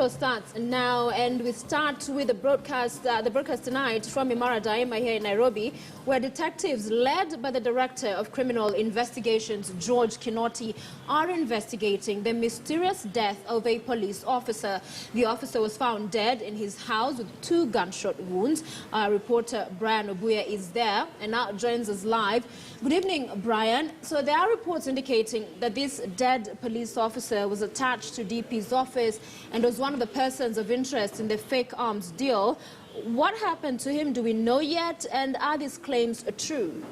show starts now, and we start with the broadcast tonight from Imara Daima here in Nairobi, where detectives led by the Director of Criminal Investigations, George Kinoti, are investigating the mysterious death of a police officer. The officer was found dead in his house with 2 gunshot wounds. Our reporter Brian Obuya is there and now joins us live. Good evening, Brian. So there are reports indicating that this dead police officer was attached to DP's office and was one of the persons of interest in the fake arms deal. What happened to him? Do we know yet? And are these claims true?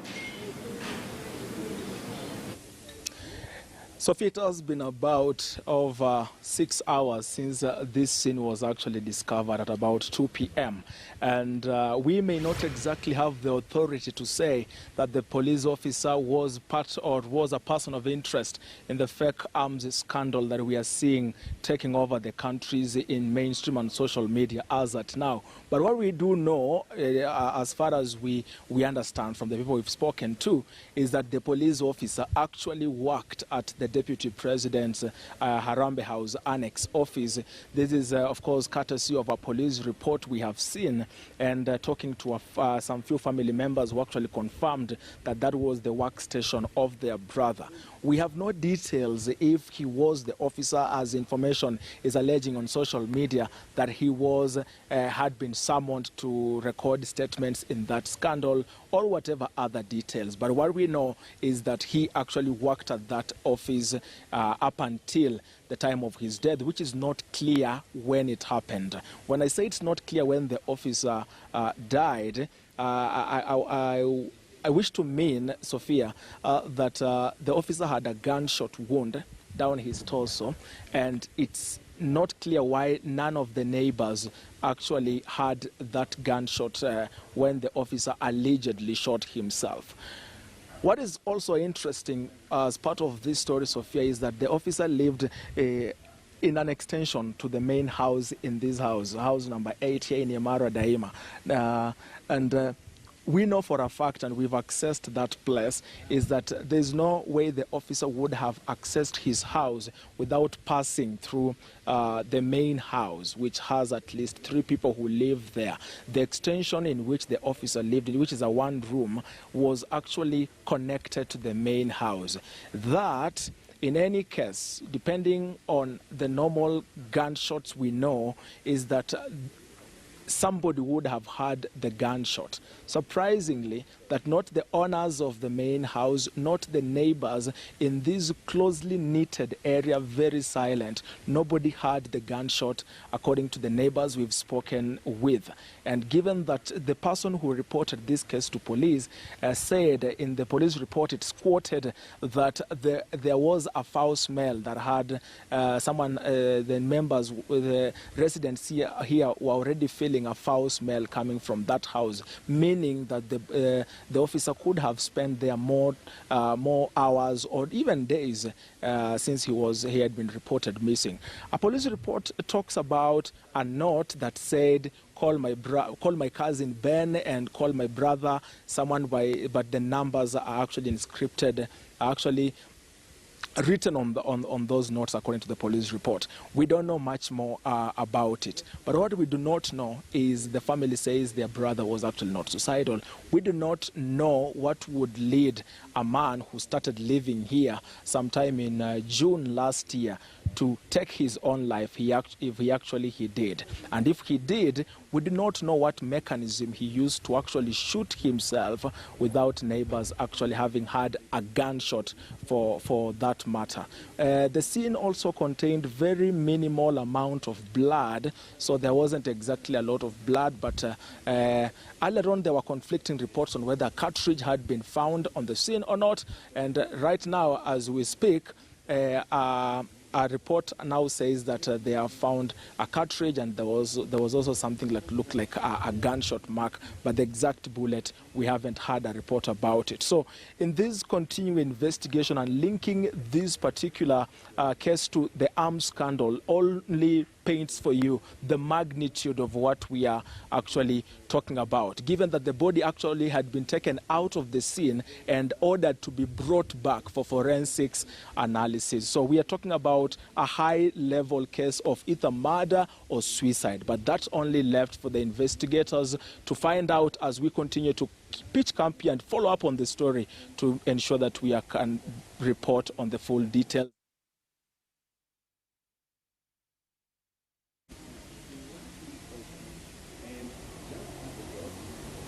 Sophie, it has been about over 6 hours since this scene was actually discovered at about 2 p.m. And we may not exactly have the authority to say that the police officer was part or was a person of interest in the fake arms scandal that we are seeing taking over the countries in mainstream and social media as at now. But what we do know, as far as we understand from the people we've spoken to, is that the police officer actually worked at the Deputy President's Harambee House Annex office. This is, of course, courtesy of a police report we have seen, and talking to some few family members who actually confirmed that that was the workstation of their brother. We have no details if he was the officer, as information is alleging on social media that he was had been summoned to record statements in that scandal or whatever other details. But what we know is that he actually worked at that office up until the time of his death, which is not clear when it happened. When I say it's not clear when the officer died, I wish to mean, Sophia, that the officer had a gunshot wound down his torso, and it's not clear why none of the neighbors actually had that gunshot when the officer allegedly shot himself. What is also interesting as part of this story, Sophia, is that the officer lived in an extension to the main house in this house number 8 here in Imara Daima. We know for a fact, and we've accessed that place, is that there's no way the officer would have accessed his house without passing through the main house, which has at least 3 people who live there. The extension in which the officer lived, which is a 1-room, was actually connected to the main house. That, in any case, depending on the normal gunshots we know, is that somebody would have had the gunshot. Surprisingly, that not the owners of the main house, not the neighbors in this closely knitted area, very silent. Nobody had the gunshot, according to the neighbors we've spoken with. And given that the person who reported this case to police said in the police report, it's quoted that there was a foul smell that had the members, the residents here were already feeling a foul smell coming from that house, meaning that the officer could have spent there more hours or even days since he had been reported missing. A police report talks about a note that said, call my cousin Ben and call my brother someone but the numbers are actually inscripted, actually written on those notes according to the police report. We don't know much more about it. But what we do not know is the family says their brother was actually not suicidal. We do not know what would lead a man who started living here sometime in June last year to take his own life if he actually did. And if he did, we do not know what mechanism he used to actually shoot himself without neighbors actually having had a gunshot for that matter. The scene also contained very minimal amount of blood, so there wasn't exactly a lot of blood, but earlier on there were conflicting reports on whether a cartridge had been found on the scene or not. And right now, as we speak, a report now says that they have found a cartridge, and there was also something that looked like a gunshot mark, but the exact bullet, we haven't had a report about it. So in this continuing investigation and linking this particular case to the arms scandal, only paints for you the magnitude of what we are actually talking about, given that the body actually had been taken out of the scene and ordered to be brought back for forensics analysis. So we are talking about a high-level case of either murder or suicide, but that's only left for the investigators to find out as we continue to pitch campaign and follow up on the story to ensure that we can report on the full detail.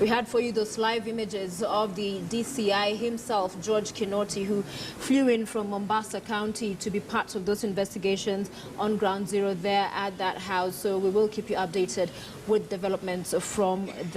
We had for you those live images of the DCI himself, George Kinoti, who flew in from Mombasa County to be part of those investigations on ground zero there at that house. So we will keep you updated with developments from that.